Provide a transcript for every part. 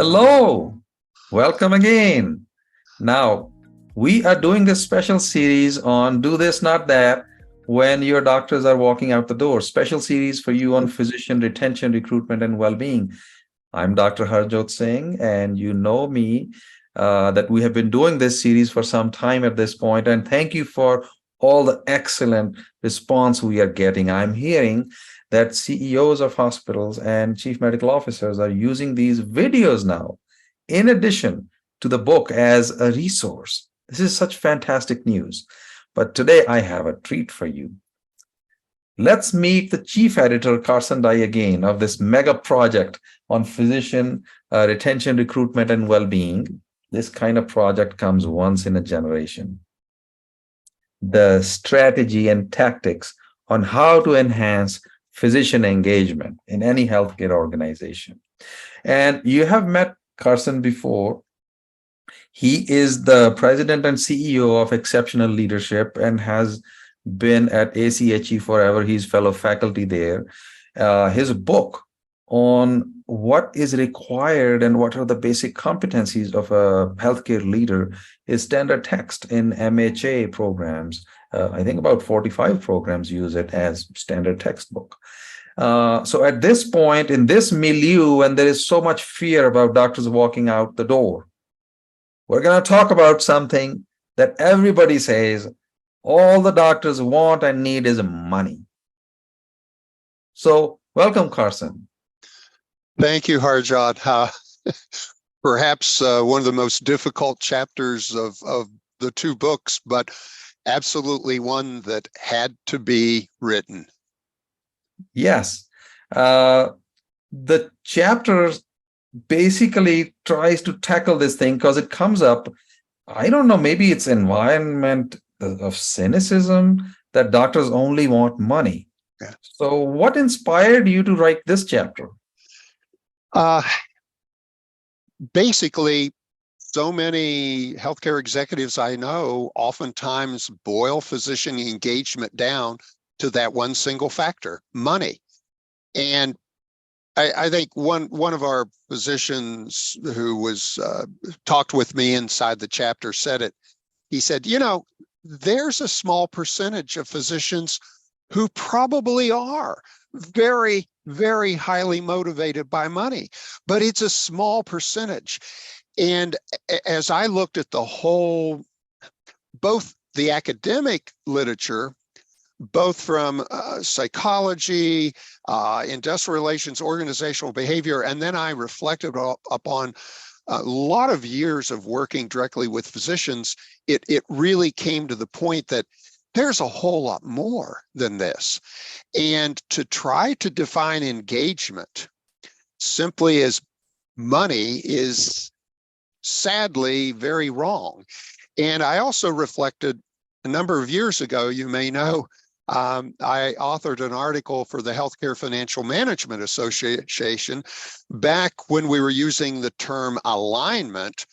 Hello, welcome again. Now, we are doing this special series on Do This, Not That when your doctors are walking out the door. Special series for you on physician retention, recruitment, and well being. I'm Dr. Harjot Singh, and you know me that we have been doing this series for some time at this point. And thank you for all the excellent response we are getting. I'm hearing that CEOs of hospitals and chief medical officers are using these videos now, in addition to the book, as a resource. This is such fantastic news. But today I have a treat for you. Let's meet the chief editor, Carson Dye, again of this mega project on physician retention, recruitment, and well being. This kind of project comes once in a generation. The strategy and tactics on how to enhance physician engagement in any healthcare organization. And you have met Carson before. He is the president and CEO of Exceptional Leadership and has been at ACHE forever. He's fellow faculty there. His book on what is required and what are the basic competencies of a healthcare leader is standard text in MHA programs. I think about 45 programs use it as standard textbook. So at this point, in this milieu, when there is so much fear about doctors walking out the door, we're going to talk about something that everybody says all the doctors want and need is money. So welcome, Carson. Thank you, Harjot. Perhaps one of the most difficult chapters of the two books, but absolutely one that had to be written. Yes. The chapter basically tries to tackle this thing because it comes up, I don't know, maybe it's environment of cynicism that doctors only want money. Yeah. So what inspired you to write this chapter? Basically, so many healthcare executives I know oftentimes boil physician engagement down to that one single factor, money. And I think one of our physicians who was talked with me inside the chapter said it. He said, there's a small percentage of physicians who probably are very, very highly motivated by money, but it's a small percentage. And as I looked at the whole, both the academic literature, both from psychology, industrial relations, organizational behavior, and then I reflected upon a lot of years of working directly with physicians, it really came to the point that there's a whole lot more than this. And to try to define engagement simply as money is sadly very wrong. And I also reflected a number of years ago, you may know, I authored an article for the Healthcare Financial Management Association back when we were using the term alignment,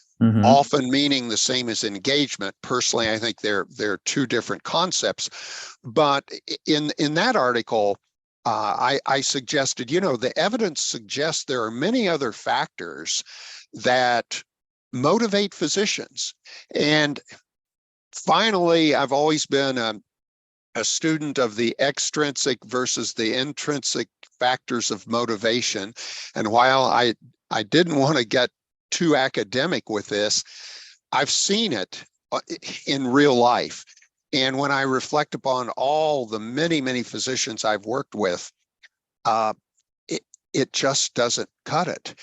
often meaning the same as engagement. Personally, I think they're two different concepts. But in that article, I suggested, the evidence suggests there are many other factors that motivate physicians. And finally, I've always been a student of the extrinsic versus the intrinsic factors of motivation. And while I didn't want to get too academic with this, I've seen it in real life. And when I reflect upon all the many, many physicians I've worked with, it just doesn't cut it.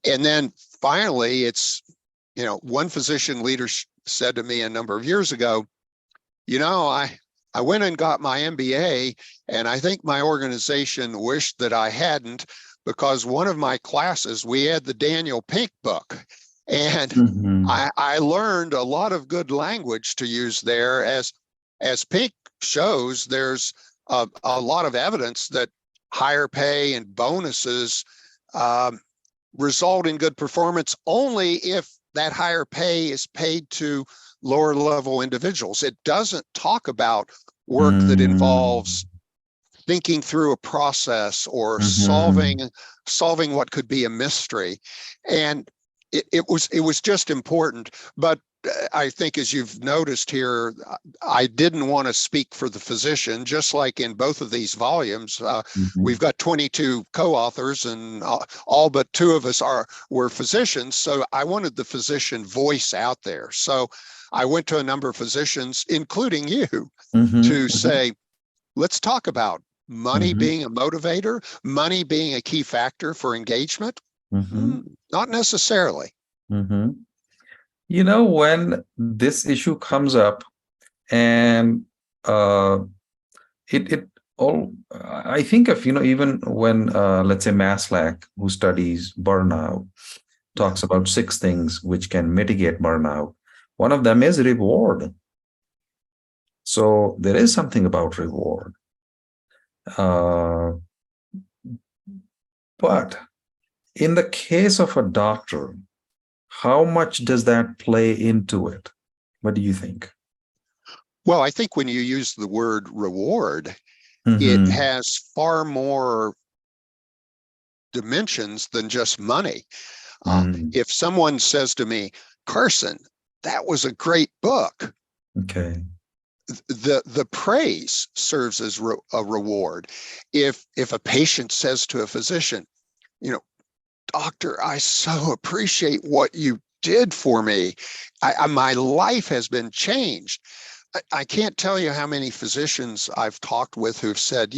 And then finally, it's, one physician leader said to me a number of years ago, I went and got my MBA, and I think my organization wished that I hadn't, because one of my classes, we had the Daniel Pink book. And I learned a lot of good language to use there. As Pink shows, there's a lot of evidence that higher pay and bonuses result in good performance only if that higher pay is paid to lower level individuals. It doesn't talk about work that involves thinking through a process or Mm-hmm. solving what could be a mystery. And it was just important. But I think, as you've noticed here, I didn't want to speak for the physician. Just like in both of these volumes, Mm-hmm. we've got 22 co-authors, and all but two of us were physicians. So I wanted the physician voice out there. So I went to a number of physicians, including you, to Mm-hmm. say, let's talk about money Mm-hmm. being a motivator, money being a key factor for engagement. Mm-hmm. Not necessarily. Mm-hmm. You know, when this issue comes up, and uh, it all, I think of, even when, let's say, Maslach, who studies burnout, Yeah. talks about 6 things which can mitigate burnout. One of them is reward. So there is something about reward. Uh, but in the case of a doctor, how much does that play into it? What do you think? Well, I think when you use the word reward, it Mm-hmm. has far more dimensions than just money. Mm, If someone says to me, Carson, that was a great book, okay. the praise serves as a reward. If a patient says to a physician, you know, doctor, I so appreciate what you did for me. My life has been changed. I can't tell you how many physicians I've talked with who've said,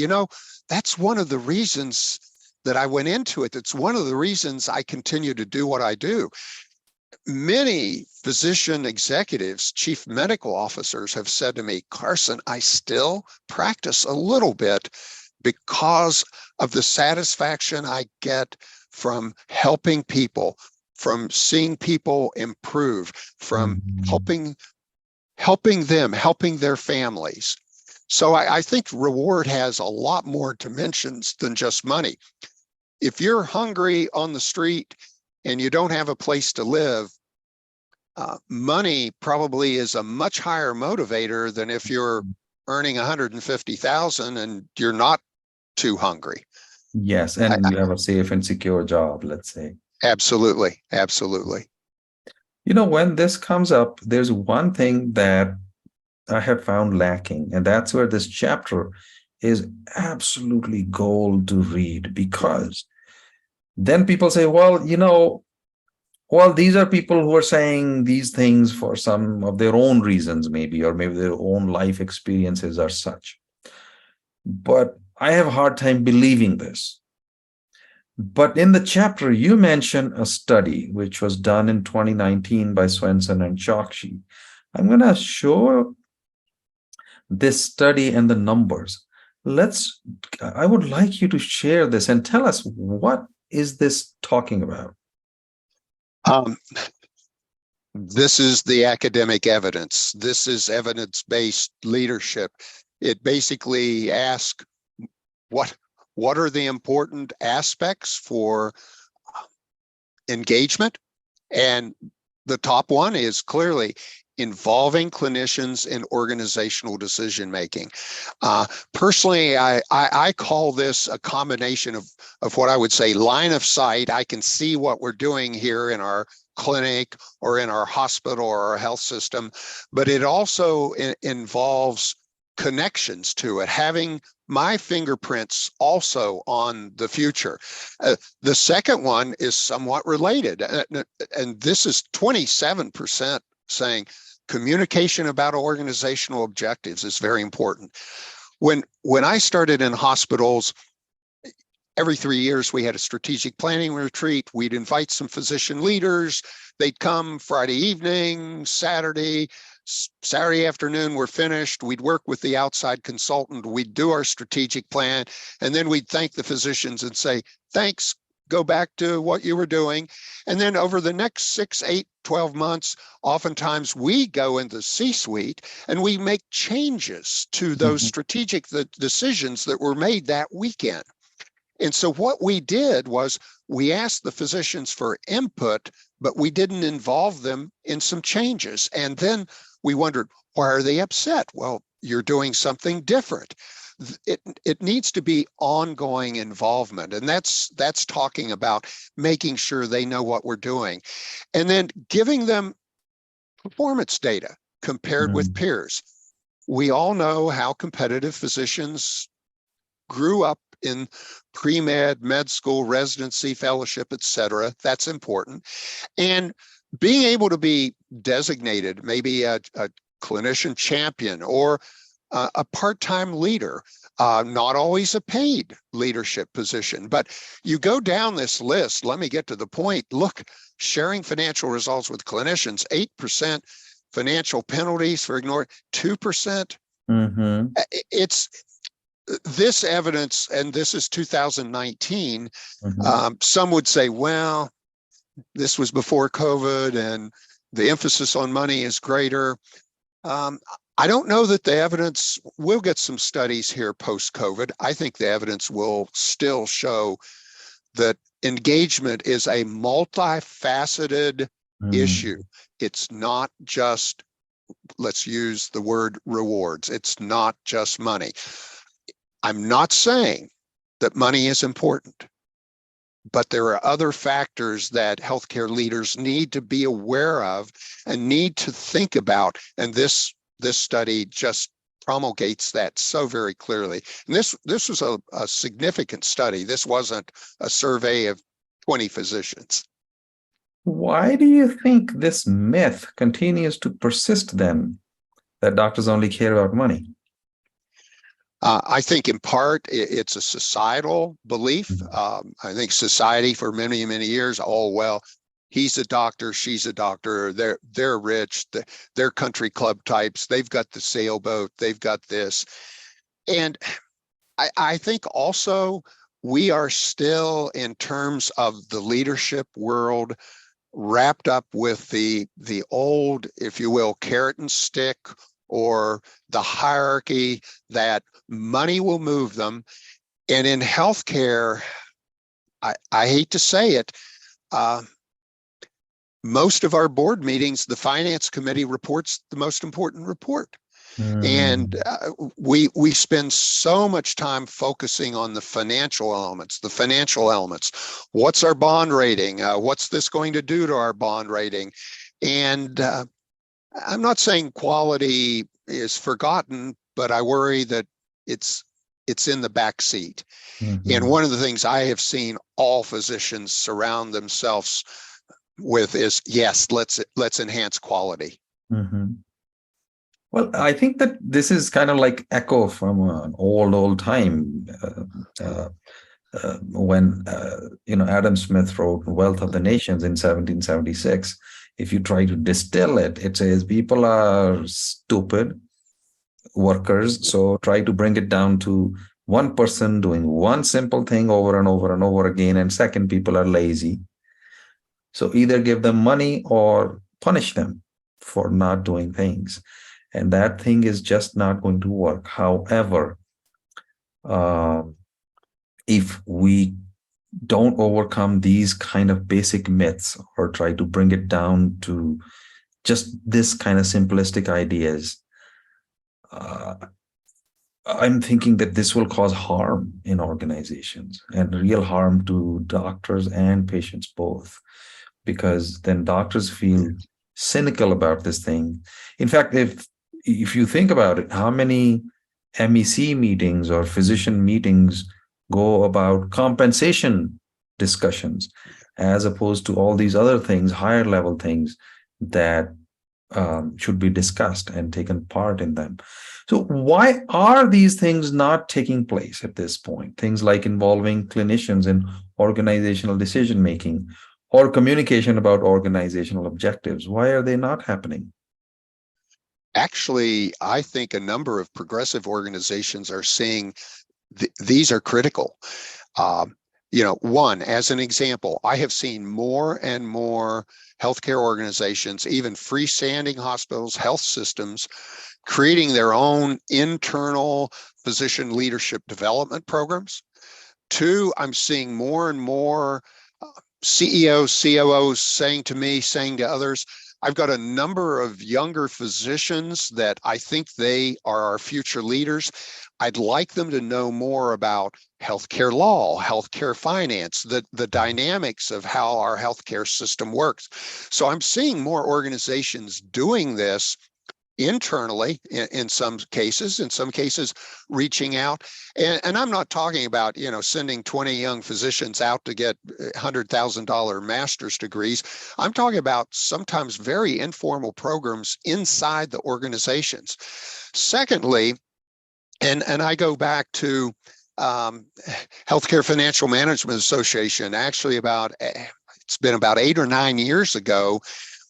that's one of the reasons that I went into it. That's one of the reasons I continue to do what I do. Many physician executives, chief medical officers have said to me, Carson, I still practice a little bit because of the satisfaction I get from helping people, from seeing people improve, from Mhm. helping them, helping their families. So I think reward has a lot more dimensions than just money. If you're hungry on the street and you don't have a place to live, money probably is a much higher motivator than if you're earning 150,000 and you're not too hungry. Yes, I, and I, you have a safe and secure job, let's say. absolutely, absolutely. When this comes up, there's one thing that I have found lacking, and that's where this chapter is absolutely gold to read, because then people say, well, these are people who are saying these things for some of their own reasons, maybe, or maybe their own life experiences are such. But I have a hard time believing this. But in the chapter, you mention a study which was done in 2019 by Swenson and Chokshi. I'm going to show this study and the numbers. I would like you to share this and tell us, what is this talking about? Um, this is the academic evidence. This is evidence-based leadership. It basically asks what what are the important aspects for engagement, and the top one is clearly involving clinicians in organizational decision making. Personally, I call this a combination of what I would say line of sight. I can see what we're doing here in our clinic or in our hospital or our health system, but it also involves connections to it, having my fingerprints also on the future. The second one is somewhat related, and this is 27% saying communication about organizational objectives is very important. When I started in hospitals, every 3 years we had a strategic planning retreat. We'd invite some physician leaders. They'd come Friday evening, Saturday afternoon, we're finished. We'd work with the outside consultant. We'd do our strategic plan. And then we'd thank the physicians and say, thanks, go back to what you were doing. And then over the next 6, 8, 12 months, oftentimes we go in the C-suite and we make changes to those Mhm. strategic decisions that were made that weekend. And so what we did was we asked the physicians for input, but we didn't involve them in some changes. And then we wondered, why are they upset? Well, you're doing something different. It needs to be ongoing involvement. And that's talking about making sure they know what we're doing. And then giving them performance data compared with Mm, peers. We all know how competitive physicians grew up in pre-med, med school, residency, fellowship, et cetera. That's important. And being able to be designated, maybe a clinician champion or a part-time leader, not always a paid leadership position, but you go down this list. Let me get to the point. Look, sharing financial results with clinicians, 8% financial penalties for ignoring, 2%. mm-hmm, It's this evidence, and this is 2019. mm-hmm. Some would say, well, this was before COVID and the emphasis on money is greater. Um, I don't know that the evidence, we'll get some studies here post-COVID. I think the evidence will still show that engagement is a multifaceted issue. Mm. It's not just, let's use the word rewards. It's not just money. I'm not saying that money is important, but there are other factors that healthcare leaders need to be aware of and need to think about. And this study just promulgates that so very clearly. And this was a significant study. This wasn't a survey of 20 physicians. Why do you think this myth continues to persist then, that doctors only care about money? I think in part it's a societal belief. Mm. I think society for many, many years, oh, well, he's a doctor, she's a doctor, they're rich, they're country club types, they've got the sailboat, they've got this. And I think also we are still, in terms of the leadership world, wrapped up with the old, if you will, carrot and stick, or the hierarchy that money will move them. And in healthcare, I hate to say it, most of our board meetings, the finance committee reports the most important report. And Mm, we spend so much time focusing on the financial elements, What's our bond rating? What's this going to do to our bond rating? And I'm not saying quality is forgotten, but I worry that it's in the back seat. And mhm, one of the things I have seen all physicians surround themselves with is, yes, let's enhance quality. mhm. Well, I think that this is kind of like echo from an old time, when Adam Smith wrote Wealth of the Nations in 1776. If you try to distill it, it says people are stupid workers, so try to bring it down to one person doing one simple thing over and over and over again, and second, people are lazy. So either give them money or punish them for not doing things. And that thing is just not going to work. However, uh, if we don't overcome these kind of basic myths or try to bring it down to just this kind of simplistic ideas, uh, I'm thinking that this will cause harm in organizations and real harm to doctors and patients both, because then doctors feel cynical about this thing. In fact, if you think about it, how many MEC meetings or physician meetings go about compensation discussions as opposed to all these other things, higher level things that should be discussed and taken part in them. So why are these things not taking place at this point? Things like involving clinicians in organizational decision making or communication about organizational objectives. Why are they not happening? Actually, I think a number of progressive organizations are seeing these are critical. Um, one, as an example, I have seen more and more healthcare organizations, even freestanding hospitals, health systems, creating their own internal physician leadership development programs. Two, I'm seeing more and more CEOs, COOs saying to me, saying to others, I've got a number of younger physicians that I think they are our future leaders. I'd like them to know more about healthcare law, healthcare finance, the dynamics of how our healthcare system works. So I'm seeing more organizations doing this internally in some cases reaching out. And I'm not talking about, sending 20 young physicians out to get $100,000 master's degrees. I'm talking about sometimes very informal programs inside the organizations. Secondly, and I go back to Healthcare Financial Management Association, actually it's been about 8 or 9 years ago,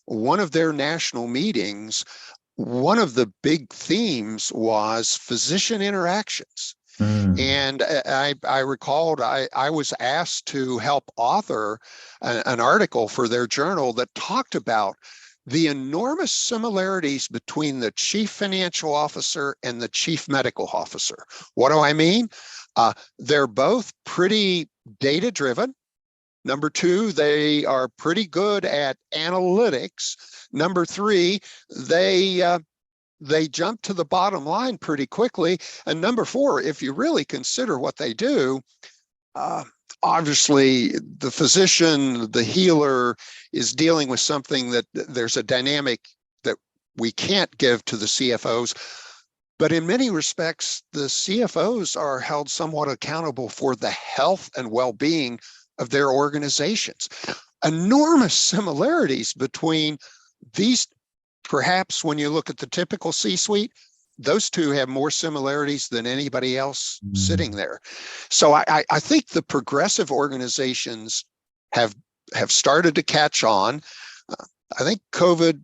one of their national meetings, one of the big themes was physician interactions. Mm. And I recalled I was asked to help author an article for their journal that talked about the enormous similarities between the chief financial officer and the chief medical officer. What do I mean? They're both pretty data driven. Number two, they are pretty good at analytics. Number three, they jump to the bottom line pretty quickly. And number four, if you really consider what they do, obviously the physician, the healer, is dealing with something that there's a dynamic that we can't give to the CFOs. But in many respects, the CFOs are held somewhat accountable for the health and well-being of their organizations. Enormous similarities between these. Perhaps when you look at the typical C-suite, those two have more similarities than anybody else sitting there. So I think the progressive organizations have started to catch on. I think COVID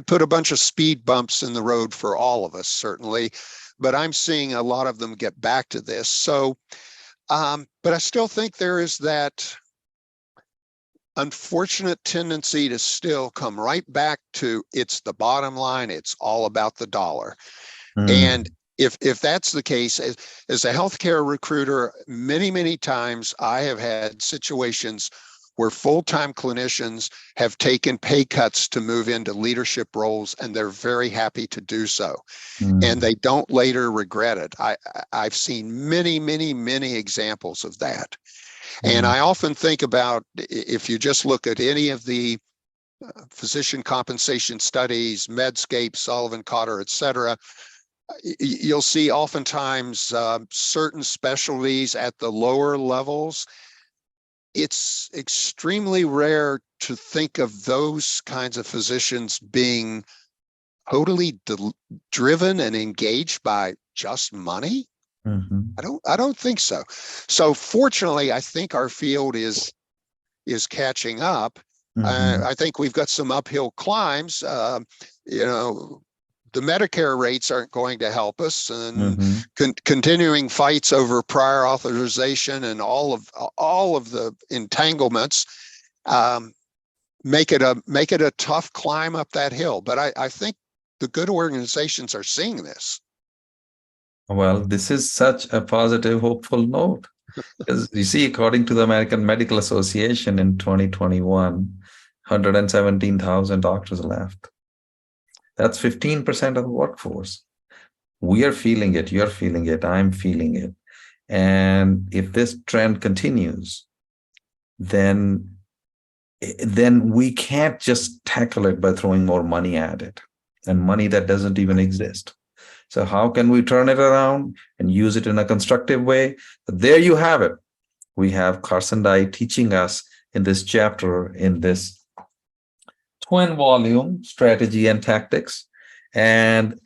put a bunch of speed bumps in the road for all of us, certainly, but I'm seeing a lot of them get back to this. So, but I still think there is that unfortunate tendency to still come right back to it's the bottom line. It's all about the dollar. And if that's the case, as a healthcare recruiter, many times I have had situations where full-time clinicians have taken pay cuts to move into leadership roles, and they're very happy to do so. And they don't later regret it. I've seen many examples of that. And I often think about, if you just look at any of the physician compensation studies, Medscape, Sullivan, Cotter, et cetera, you'll see oftentimes certain specialties at the lower levels. It's extremely rare to think of those kinds of physicians being totally driven and engaged by just money. I don't think so. So fortunately, I think our field is catching up. I think we've got some uphill climbs. The Medicare rates aren't going to help us, and continuing fights over prior authorization and all of the entanglements make it a tough climb up that hill. But I think the good organizations are seeing this. Well, this is such a positive, hopeful note. Because you see, according to the American Medical Association in 2021, 117,000 doctors left. That's 15% of the workforce. We are feeling it, you're feeling it, I'm feeling it. And if this trend continues, then we can't just tackle it by throwing more money at it, and money that doesn't even exist. So how can we turn it around and use it in a constructive way? There you have it. We have Carson Dye teaching us in this chapter, in this twin volume, Strategy and Tactics. And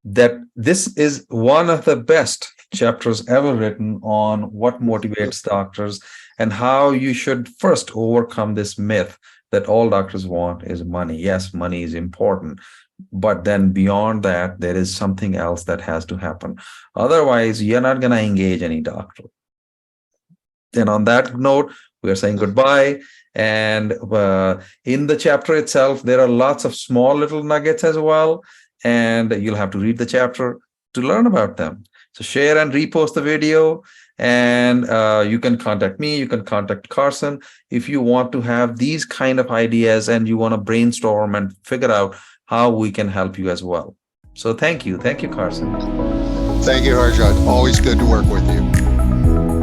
that this is one of the best chapters ever written on what motivates doctors and how you should first overcome this myth that all doctors want is money. Yes, money is important. But then beyond that, there is something else that has to happen. Otherwise, you're not going to engage any doctor. And on that note, we are saying goodbye. And in the chapter itself, there are lots of small little nuggets as well. And you'll have to read the chapter to learn about them. So share and repost the video. And you can contact me, you can contact Carson if you want to have these kind of ideas and you want to brainstorm and figure out how we can help you as well. So thank you. Thank you, Carson. Thank you, Harjot. Always good to work with you.